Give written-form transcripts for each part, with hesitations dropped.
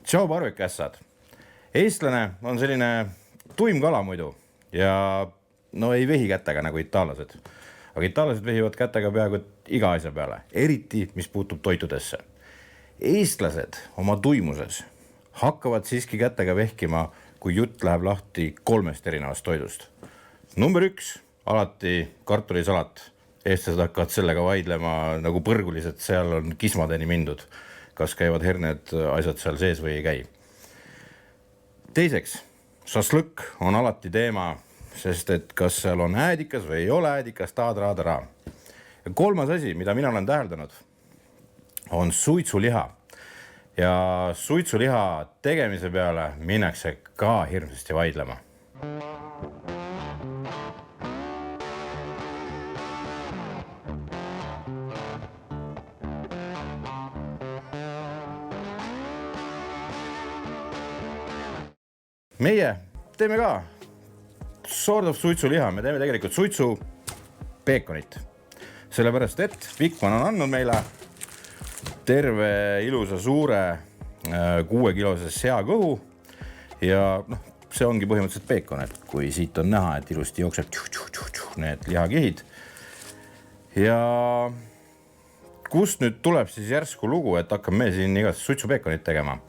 Tšau parvikuässad. Eestlane on selline tuim kala muidu ja no ei vehi kätega nagu itaallased. Aga itaallased vehivad kätega peaaegu iga asja peale, eriti mis puutub toitudesse. Eestlased oma tuimuses hakkavad siiski kätega vehkima, kui jutt läheb lahti 3 erinevast toidust. Number 1, alati kartulisalat. Eestlased hakkavad sellega vaidlema nagu põrgulised, seal on kismadeni mindud. Kas käivad herned asjad seal sees või ei käi. Teiseks, šašlõkk on alati teema, sest et kas seal on äädikas või ei ole äädikas, taadra. Ja 3. asi, mida mina olen täheldanud, on suitsuliha. Ja suitsuliha tegemise peale minnakse ka hirmsasti vaidlema. Meie teeme ka sort of suitsuliha, me teeme tegelikult suitsu peekonit. Sellepärast, et Vikman on andnud meile terve ilusa suure 6-kilose seakõhu ja see ongi põhimõtteliselt peekon, et kui siit on näha, et ilusti jookseb need lihakihid. Ja kust nüüd tuleb siis järsku lugu, et hakkame siin igast suitsupeekonit tegema?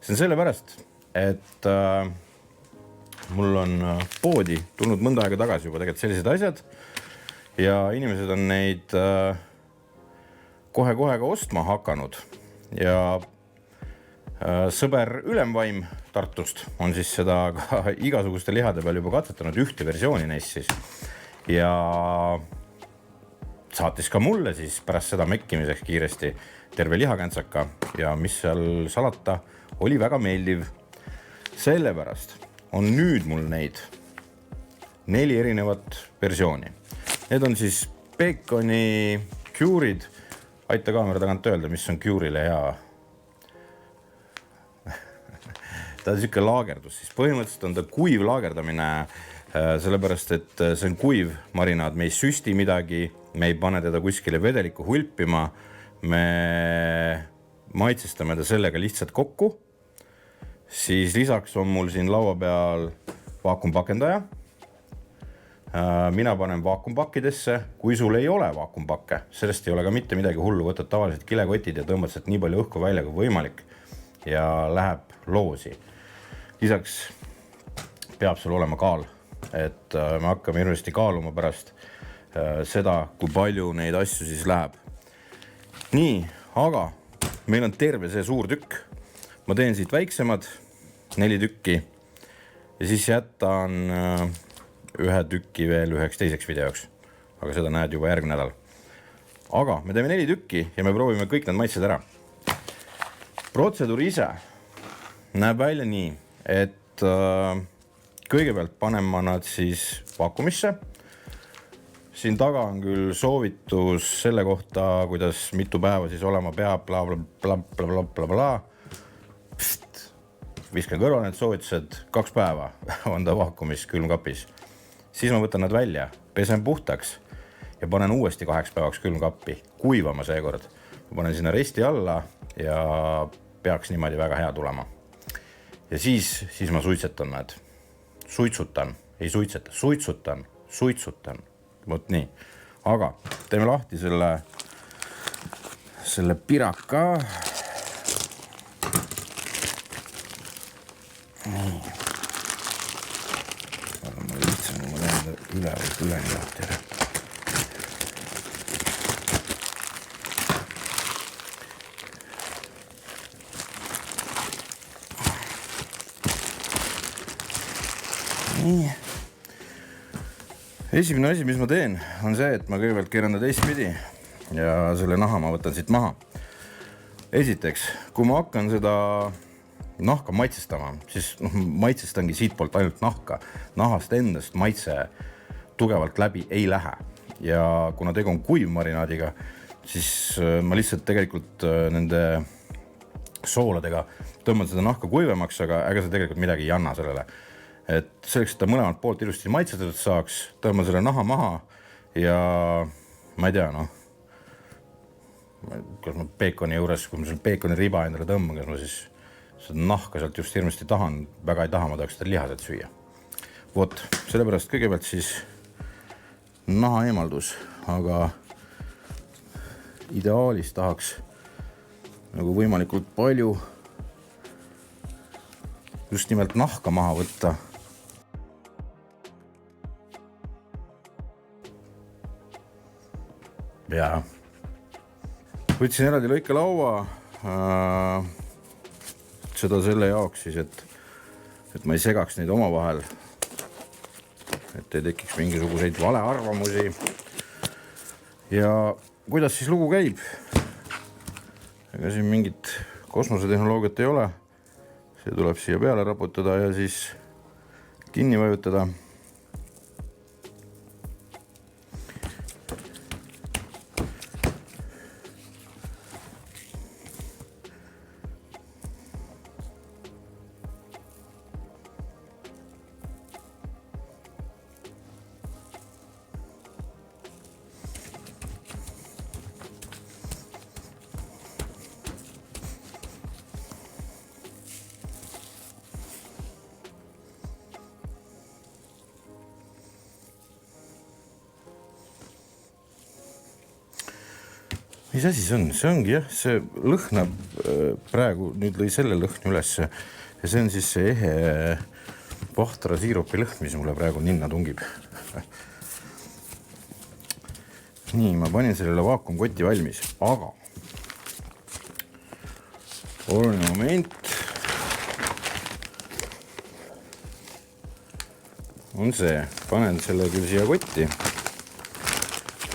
See on sellepärast, et mul on poodi tulnud mõnda aega tagasi juba tegelikult sellised asjad ja inimesed on neid kohe-kohe ka ostma hakanud ja sõber Ülemvaim Tartust on siis seda ka igasuguste lihade peal juba katsetanud, ühte versiooni neist siis ja saatis ka mulle siis pärast seda mekkimiseks kiiresti terve lihakantsaka ja mis seal salata oli väga meeldiv. Sellepärast on nüüd mul neid 4 erinevat versiooni. Need on siis peekoni cure'id. Aita kaamera tagant öelda, mis on cure'ile hea. Ta on siuke laagerdus. Siis põhimõtteliselt on ta kuiv laagerdamine, sellepärast, et see on kuiv marinaad. Me ei süsti midagi, me ei pane teda kuskile vedelikku hulpima. Me maitsestame ta sellega lihtsalt kokku. Siis lisaks on mul siin laua peal vaakumpakendaja. Mina panen vaakumpakkidesse, kui sul ei ole vaakumpakke. Sellest ei ole ka mitte midagi hullu, võtad tavaliselt kilekotid ja tõmbad sealt nii palju õhku välja kui võimalik ja läheb loosi. Lisaks peab sul olema kaal, et me hakkame hirmesti kaaluma pärast seda, kui palju neid asju siis läheb. Nii, aga meil on terve see suur tükk. Ma teen siit väiksemad 4 tükki ja siis jätan 1 tükki veel üheks teiseks videoks. Aga seda näed juba järgmine nädal. Aga me teeme 4 tükki ja me proovime kõik need maitsed ära. Protseduur ise näeb välja nii, et kõigepealt panen ma nad siis vaakumisse. Siin taga on küll soovitus selle kohta, kuidas mitu päeva siis olema peab, bla. Viskan kõrval need soovitused 2 päeva on ta vaakumis külmkapis. Siis ma võtan nad välja, pesen puhtaks ja panen uuesti 8 päevaks külmkappi, kuivama seekord. Ma panen sinna resti alla ja peaks niimoodi väga hea tulema. Ja siis ma suitsetan need. Suitsutan, ei suitseta, suitsutan. Vot nii. Aga teeme lahti selle piraka. Nii. Aga ma lihtsam, kui ma teen üleni lahti ära. Nii. Esimene asi, mis ma teen, on see, et ma kõigepealt keeran ta teistpidi ja selle naha ma võtan siit maha. Esiteks, kui ma hakkan seda nahka maitsestama, siis maitsestangi siit poolt ainult nahka. Nahast endast maitse tugevalt läbi ei lähe. Ja kuna tegu on kuiv marinaadiga, siis ma lihtsalt tegelikult nende sooladega tõmban seda nahka kuivemaks, aga see tegelikult midagi ei anna sellele. Et selleks, et ta mõlemalt poolt ilusti maitsestatud saaks, tõmban selle naha maha ja ma ei tea, kas ma peekoni juures, kui ma selle peekoni riba endale tõmban, kas ma siis seda nahka sealt just hirmesti tahan, väga ei taha, ma tahaks seda lihased süüa. Vot, sellepärast kõigepealt siis naha eemaldus, aga ideaalis tahaks nagu võimalikult palju just nimelt nahka maha võtta. Ja võtsin eraldi lõikelaua, seda selle jaoks siis, et ma ei segaks neid omavahel, et ei tekiks mingisuguseid valearvamusi. Ja kuidas siis lugu käib? Ega siin mingit kosmosetehnoloogiat ei ole. See tuleb siia peale raputada ja siis kinni vajutada. Mis asi see on? See ongi jah, see lõhnab praegu, nüüd lõi selle lõhni üles ja see on siis see ehe vahtra siirupi lõhn, mis mulle praegu ninna tungib. Nii, ma panin sellele vaakumkotti valmis, aga oluline moment on see, panen selle küll siia kotti.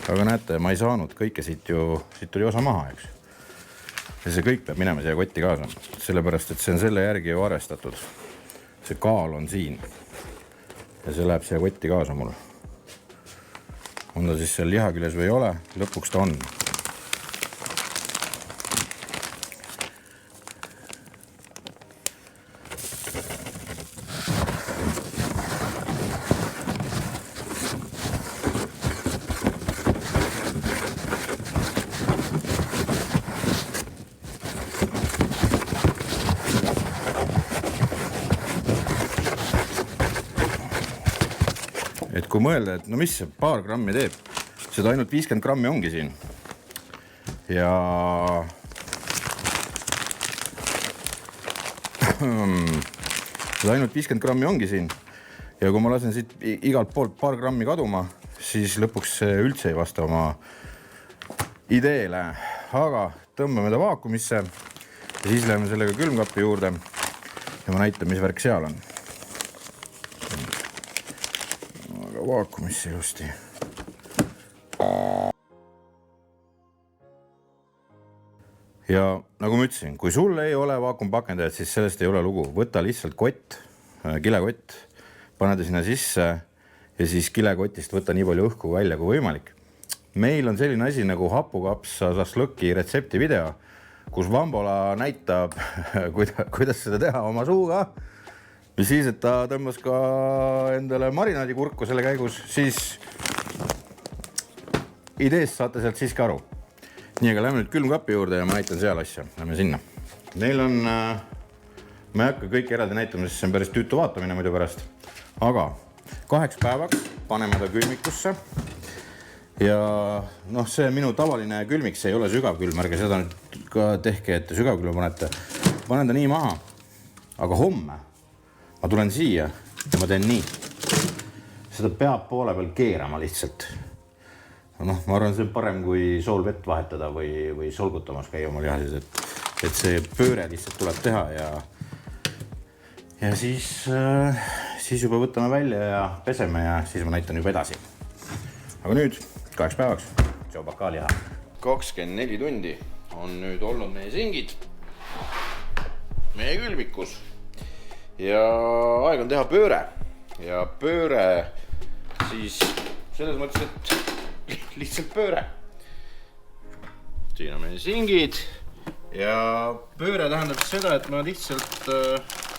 Aga näete, ma ei saanud kõike siit tuli osa maha, eks. Ja see kõik peab minema siia kotti kaasa, sellepärast, et see on selle järgi ju arvestatud. See kaal on siin ja see läheb siia kotti kaasa mul. On ta siis seal lihaküles või ei ole, lõpuks ta on. Et kui mõelda, et no mis see paar grammi teeb, seda ainult 50 grammi ongi siin. Ja seda ainult 50 grammi ongi siin. Ja kui ma lasen siit igalt poolt paar grammi kaduma, siis lõpuks see üldse ei vasta oma ideele. Aga tõmbame ta vaakumisse ja siis läheme sellega külmkapi juurde ja ma näitan, mis värk seal on. Vaakumisse ilusti. Ja nagu ma ütlesin, kui sul ei ole vaakumpakendajat, siis sellest ei ole lugu. Võta lihtsalt kott, kilekott, pane ta sinna sisse ja siis kilekotist võta nii palju õhku välja kui võimalik. Meil on selline asi nagu hapukapsa šašlõki retsepti video, kus Vambola näitab, kuidas seda teha oma suuga. Mis siis, et ta tõmbas ka endale marinaadikurku selle käigus, siis ideest saate sealt siiski aru. Nii, aga lähme nüüd külmkapi juurde ja ma näitan seal asja. Lähme sinna. Meil on, ma ei hakka kõik eraldi näitama, sest see on päris tüütu vaatamine muidu pärast. Aga 2 päevaks paneme ta külmikusse. Ja noh, see minu tavaline külmik, see ei ole sügavkülm, ärge seda nüüd ka tehke, et sügavkülma panete. Panen ta nii maha, aga homme ma tulen siia ja ma teen nii. Seda peab poole peal keerama lihtsalt. Noh, ma arvan, see on parem kui soolvett vahetada või solgutamas käia oma lihases, et see pööre lihtsalt tuleb teha ja siis juba võtame välja ja peseme ja siis ma näitan juba edasi. Aga nüüd 2 päevaks, tšau bakaaliha. 24 tundi on nüüd olnud meie singid meie külmikus. Ja aeg on teha pööre ja pööre siis selles mõttes, et lihtsalt pööre. Siin on meie singid ja pööre tähendab seda, et ma lihtsalt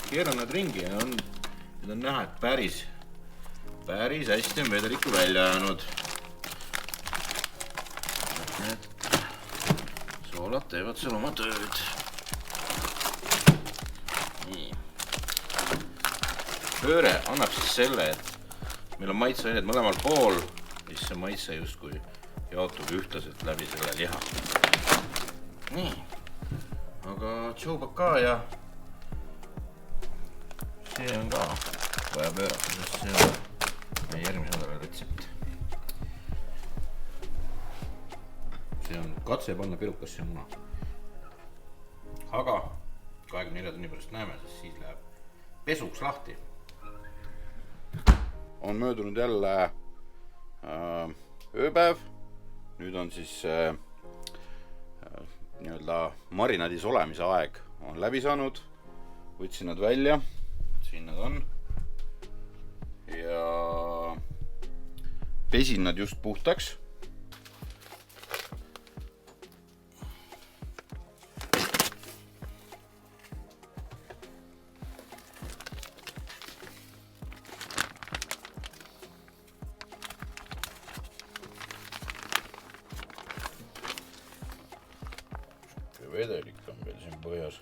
keeran nad ringi ja need on näha, et päris hästi on vedelikku välja jäänud. Need soolad teevad seal oma tööd. pööre annab siis selle, et meil on maitseained mõlemal pool, siis see maitse justkui jaotub ühtlaselt läbi selle liha. Nii, aga tšoubaka ja see on ka vaja pöörata, sest see on meie järgmise nädala retsept. See on katse panna pirukasse muna. Aga 24 tunni pärast näeme, sest siis läheb pesuks lahti. On möödunud jälle ööpäev. Nüüd on siis marinaadis olemise aeg on läbi saanud. Võtsin nad välja. Siin nad on. Ja pesin nad just puhtaks. Vedelik on veel siin põhjas.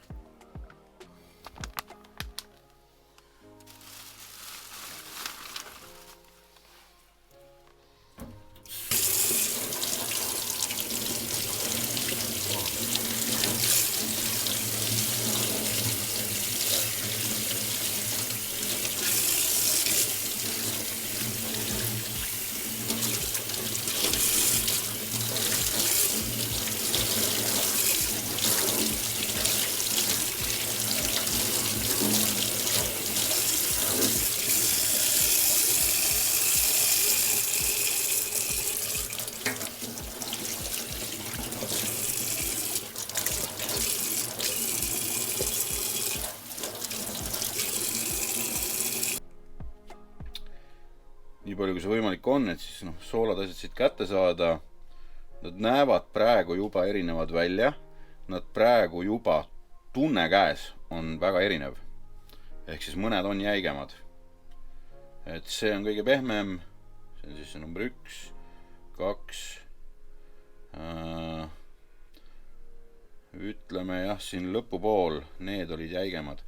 Nii palju kui see võimalik on, et siis soolad asjad siit kätte saada. Nad näevad praegu juba erinevad välja. Nad praegu juba tunne käes on väga erinev. Ehk siis mõned on jäigemad. Et see on kõige pehmem. See on siis see number 1, 2. Ütleme jah, siin lõpupool need olid jäigemad.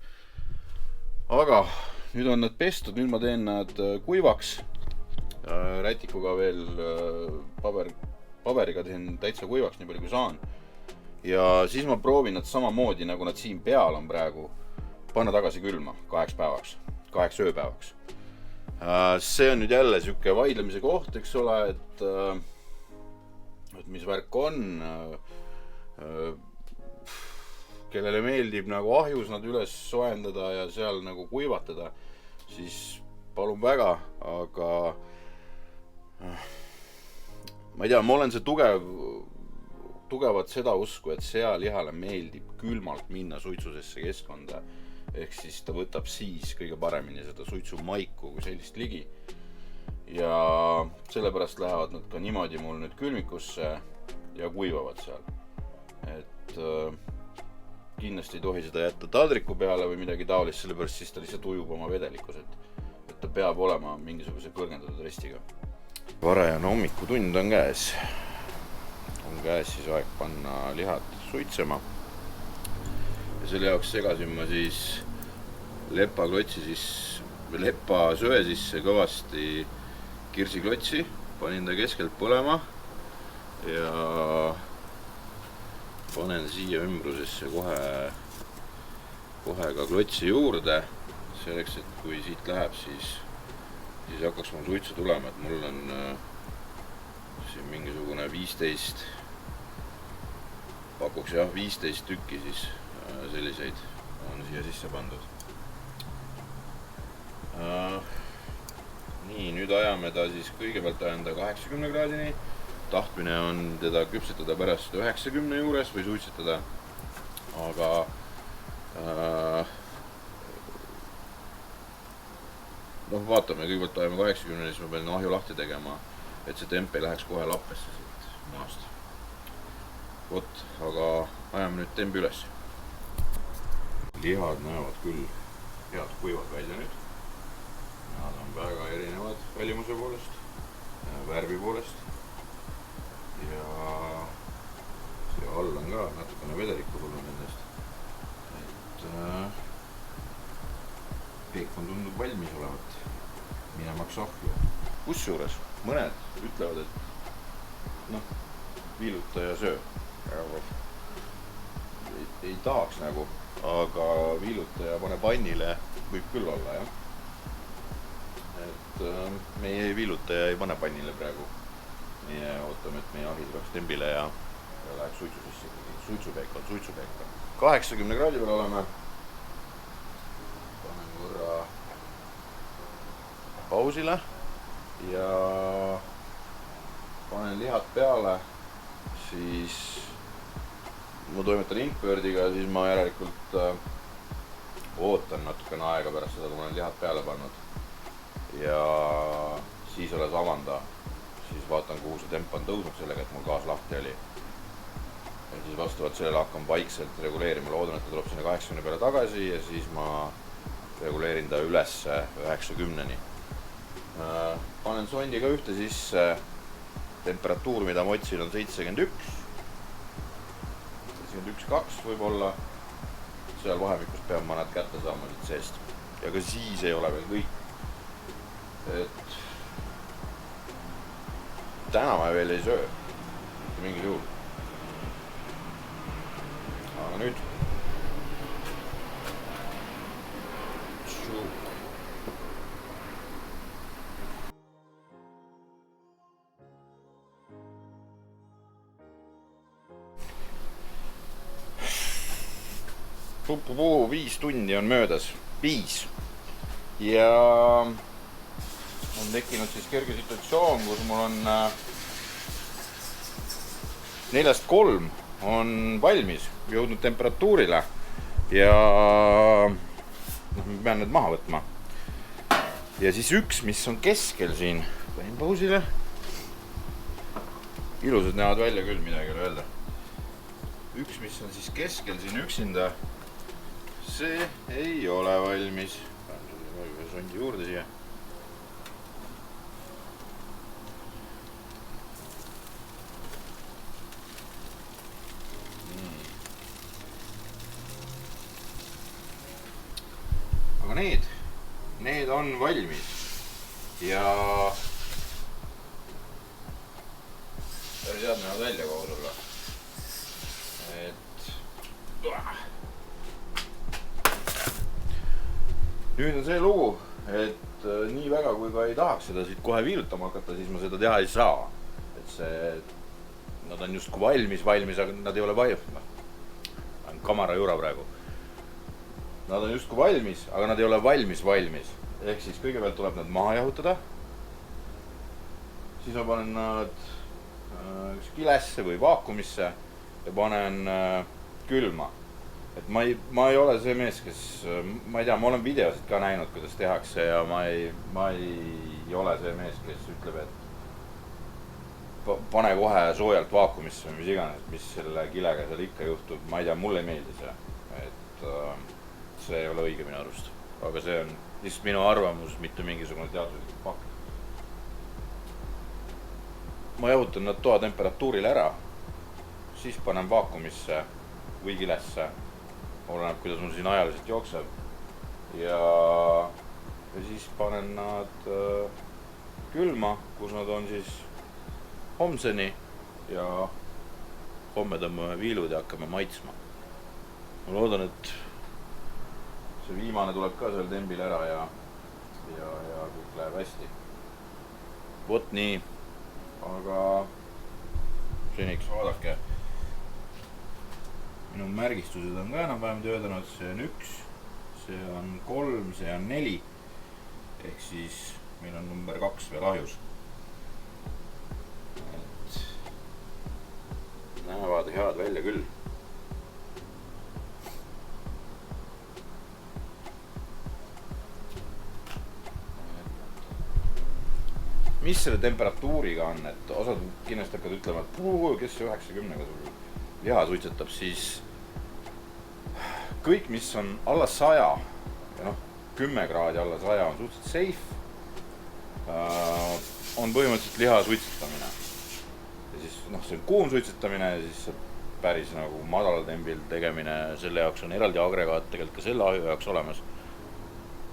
Aga nüüd on nad pestud, nüüd ma teen nad kuivaks. Rätikuga veel paberiga teen täitsa kuivaks, nii palju kui saan. Ja siis ma proovin nad samamoodi, nagu nad siin peal on praegu, panna tagasi külma 8 päevaks, 8 ööpäevaks. See on nüüd jälle siuke vaidlemise koht, eks ole, et mis värk on. Kellele meeldib nagu ahjus nad üles soojendada ja seal nagu kuivatada, siis palun väga, aga ma ei tea, ma olen see tugevat seda usku, et sealihale meeldib külmalt minna suitsusesse keskkonda. Ehk siis ta võtab siis kõige paremini seda suitsu maiku kui sellist ligi. Ja sellepärast lähevad nad ka niimoodi mul nüüd külmikusse ja kuivavad seal. Et kindlasti ei tohi seda jätta taldriku peale või midagi taolist, sellepärast siis ta lihtsalt ujub oma vedelikus, et ta peab olema mingisuguse kõrgendatud restiga. Varajane hommikutund on käes. On käes siis aeg panna lihad suitsema. Ja selle jaoks segasin ma siis lepa söe sisse kõvasti kirsiklotsi. Panin ta keskelt põlema ja panen siia ümbrusesse kohe ka klotsi juurde. Selleks, et kui siit läheb, siis hakkaks mul suitsu tulema, et mul on siin mingisugune 15, pakuks jah, 15 tükki siis selliseid on siia sisse pandud. Nii, nüüd ajame ta siis kõigepealt ajan ta 80 kraadini. Tahtmine on teda küpsetada pärast 90 juures või suitsetada, aga vaatame, kõigepealt ajame 80, siis ma pean ahju lahti tegema, et see temp ei läheks kohe lappesse siit munast. Vot, aga ajame nüüd tembi üles. Lihad näevad küll head kuivad välja nüüd. Nad on väga erinevad välimuse poolest, värvi poolest. Ja see all on ka natukene vedelikku tulnud nendest. Et peekon tundub valmis olevat minemaks ahju. Kusjuures mõned ütlevad, et noh, viiluta ja söö. Ei tahaks nagu, aga viiluta ja pane pannile võib küll olla, jah. Et meie ei viiluta ja ei pane pannile praegu. Meie ootame, et meie ahi tuleks tembile ja läheks suitsu sisse. Suitsupeekon. 80 kraadi peal oleme. Panen korra pausile ja panen lihad peale, siis ma toimetan Inkbirdiga, siis ma järelikult ootan natukene aega pärast seda, kui ma olen lihad peale pannud ja siis alles avanda, siis vaatan, kuhu see temp on tõusnud sellega, et mul gaas lahti oli ja siis vastavalt sellele hakkan vaikselt reguleerima, loodan, et ta tuleb sinna 80 peale tagasi ja siis ma reguleerin ta üles 90-ni. Panen sondi ka ühte sisse, temperatuur, mida ma otsin, on 71 1-2 võib-olla, seal vahemikus pean ma nad kätte saama siit seest ja ka siis ei ole veel kõik, et täna ma veel ei söö mitte mingil juhul, aga nüüd Pupupuu, 5 tundi on möödas, 5 ja on tekkinud siis kerge situatsioon, kus mul on 4-3 on valmis, jõudnud temperatuurile ja ma pean need maha võtma ja siis üks, mis on keskel siin, panin pausile, ilusad näevad välja küll, midagi ei ole öelda, üks, mis on siis keskel siin üksinda, see ei ole valmis. Panen sondi juurde siia. Aga need on valmis ja päris head näevad välja koos olla. Nüüd on see lugu, et nii väga kui ka ei tahaks seda siit kohe viilutama hakata, siis ma seda teha ei saa. Et see, nad on justkui valmis, aga nad ei ole valmis. On kamera juura praegu. Nad on justkui valmis, aga nad ei ole valmis. Ehk siis kõigepealt tuleb nad maha jahutada. Siis ma panen nad kilesse või vaakumisse ja panen külma. Et ma ei ole see mees, kes, ma ei tea, ma olen videosid ka näinud, kuidas tehakse ja ma ei ole see mees, kes ütleb, et pane kohe soojalt vaakumisse või mis iganes, mis selle kilega seal ikka juhtub, ma ei tea, mulle ei meeldi see, et see ei ole õige minu arust, aga see on lihtsalt minu arvamus, mitte mingisugune teaduslik fakt. Ma jahutan nad toa temperatuuril ära, siis panen vaakumisse või kilesse, oleneb, kuidas mul siin ajaliselt jookseb ja siis panen nad külma, kus nad on siis homseni ja homme tõmbame viilud ja hakkame maitsma. Ma loodan, et see viimane tuleb ka seal tembil ära ja kõik läheb hästi. Vot nii, aga seniks vaadake. Minu märgistused on ka enam-vähem töötanud, see on 1, see on 3, see on 4, ehk siis meil on number 2 veel ahjus. Et näevad head välja küll. Mis selle temperatuuriga on, et osad kindlasti hakkad ütlema, et kes see 90-ga sul liha suitsetab, siis kõik, mis on alla 100 ja 10 kraadi alla 100 on suhteliselt safe, on põhimõtteliselt liha suitsetamine. Ja siis see on kuum suitsetamine ja siis päris nagu madalal tembil tegemine, selle jaoks on eraldi agregaat tegelikult ka selle ahju jaoks olemas.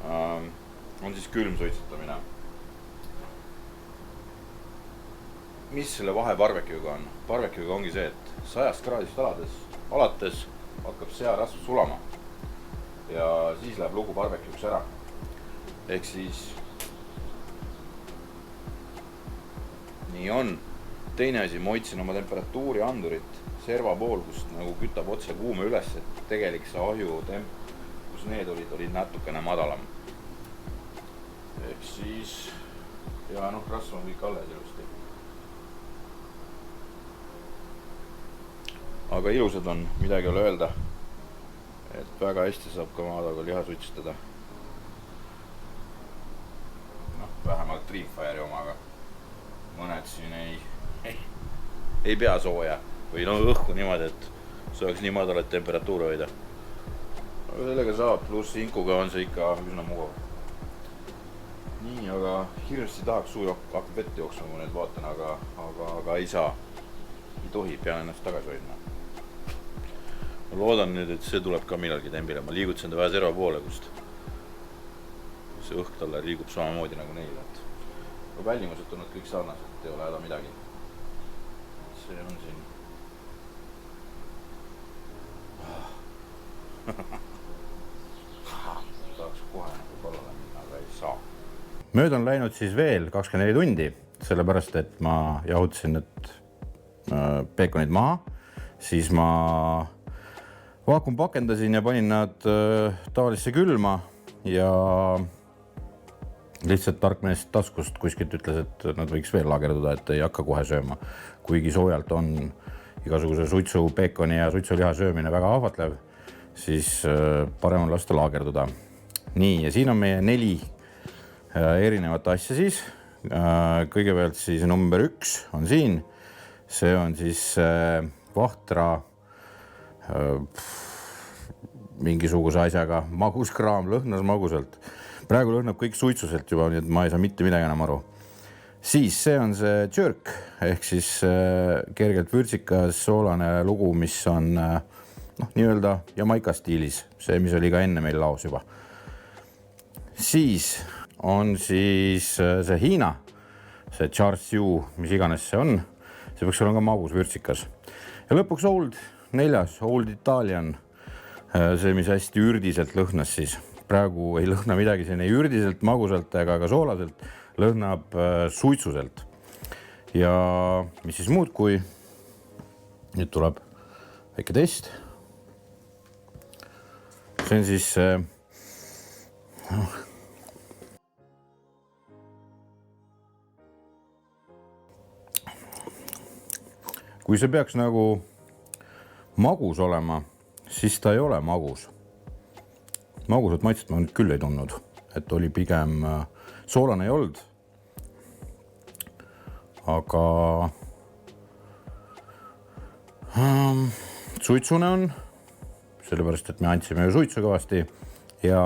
on siis külm suitsetamine. Mis selle vahe barbecue'ga on? Barbecue'ga ongi see, et 100 kraadist alates hakkab searasv sulama ja siis läheb lugu barbecue'ks ära. Ehk siis nii on. Teine asi, ma hoidsin oma temperatuuri andurit serva pool, kust nagu kütab otse kuume üles, et tegelik see ahju temp, kus need olid natukene madalam. Ehk siis, ja noh, rasv on kõik alles ilusti. Aga ilusad on, midagi ei ole öelda. Et väga hästi saab ka maadaga liha suitsetada. Noh, vähemalt Dreamfire'i omaga. Mõned siin ei pea sooja või no õhku niimoodi, et saaks nii madalat temperatuuri hoida. Aga sellega saab, pluss inkuga on see ikka üsna mugav. Nii, aga hirmsti tahaks suu hakkab vett jooksma, kui need vaatan, aga ei saa. Ei tohi, pean ennast tagasi hoidma. Ma loodan nüüd, et see tuleb ka millalgi tembile. Ma liigutsen ta vähe serva poole, kust see õhk talle liigub samamoodi nagu neile. Vällimused on kõik sarnased, ei ole häda midagi. See on siin. Tahaks kohe nagu kallale minna, aga ei saa. Mööda on läinud siis veel 24 tundi, sellepärast, et ma jahutasin need peekonid maha. Siis ma vaakumpakendasin ja panin nad tavalisse külma ja lihtsalt tarkmees taskust kuskilt ütles, et nad võiks veel lagerduda, et ei hakka kohe sööma. Kuigi soojalt on igasuguse suitsu peekoni ja suitsuliha söömine väga ahvatlev, siis parem on lasta lagerduda. Nii, ja siin on meie 4 erinevat asja siis. Kõigepealt siis number 1 on siin. See on siis Vahtra mingisuguse asjaga maguskraam, lõhnas magusalt. Praegu lõhnab kõik suitsuselt juba, nii et ma ei saa mitte midagi enam aru. Siis see on see jerk, ehk siis kergelt vürtsikas soolane lugu, mis on nii-öelda Jamaica stiilis, see, mis oli ka enne meil laos juba. Siis on siis see Hiina, see char siu, mis iganes see on. See peaks olema ka magus vürtsikas. Ja lõpuks Old 4, Old Italian, see, mis hästi ürdiselt lõhnas siis. Praegu ei lõhna midagi siin ei ürdiselt, magusalt ega ka soolaselt, lõhnab suitsuselt. Ja mis siis muud, kui nüüd tuleb väike test. See on siis kui see peaks nagu magus olema, siis ta ei ole magus. Magusat maitset ma nüüd küll ei tundnud, et oli pigem soolane ei olnud, aga suitsune on, sellepärast, et me andsime ju suitsu kõvasti ja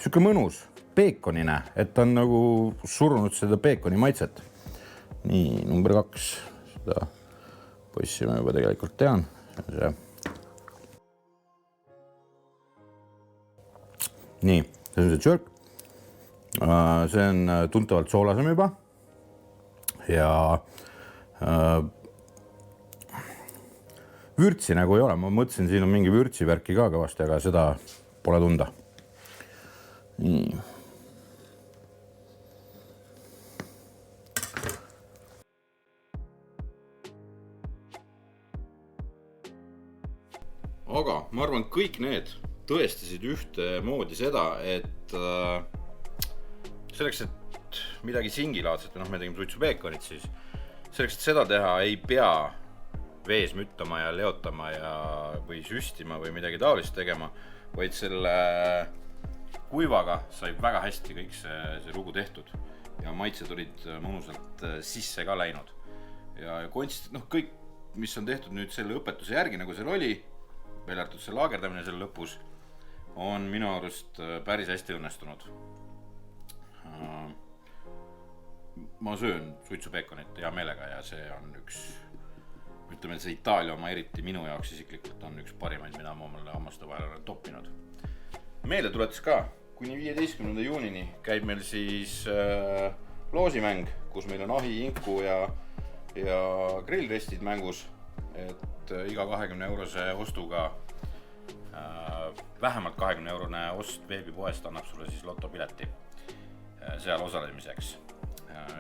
siuke mõnus peekonine, et ta on nagu surunud seda peekoni maitset. Nii, number 2, seda poissi ma juba tegelikult tean. Nii, see on see jerk. See on tuntavalt soolasem juba ja vürtsi nagu ei ole. Ma mõtlesin, siin on mingi vürtsi värki ka kõvasti, aga seda pole tunda. Nii. Aga ma arvan, kõik need tõestasid ühte moodi seda, et selleks, et midagi singilaadset, me tegime suitsu peekonit, siis selleks, et seda teha, ei pea vees müttama ja leotama või süstima või midagi taolist tegema, vaid selle kuivaga sai väga hästi kõik see lugu tehtud ja maitsed olid mõnusalt sisse ka läinud. Ja konst, kõik, mis on tehtud nüüd selle õpetuse järgi, nagu seal oli, veel arvatud see laagerdamine selle lõpus, on minu arust päris hästi õnnestunud. Ma söön suitsupeekonit hea meelega ja see on üks ütleme, et see Itaalia oma eriti minu jaoks isiklikult on üks parimaid, mida ma omale hammaste vahel olen toppinud. Meeldetuletus ka, kuni 15. juunini käib meil siis loosimäng, kus meil on ahi, inku ja grillrestid mängus, et iga 20 eurose ostuga vähemalt 20 eurone ost veebipoest annab sulle siis lotopileti seal osalemiseks.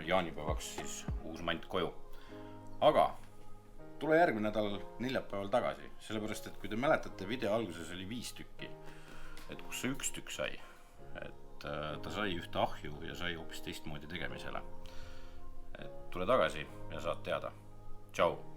Jaanipäevaks siis uus mant koju. Aga tule järgmine nädal neljapäeval tagasi, sellepärast et kui te mäletate, video alguses oli 5 tükki, et kus see 1 tükk sai, et ta sai ühte ahju ja sai hoopis teistmoodi tegemisele. Et tule tagasi ja saad teada. Tšau!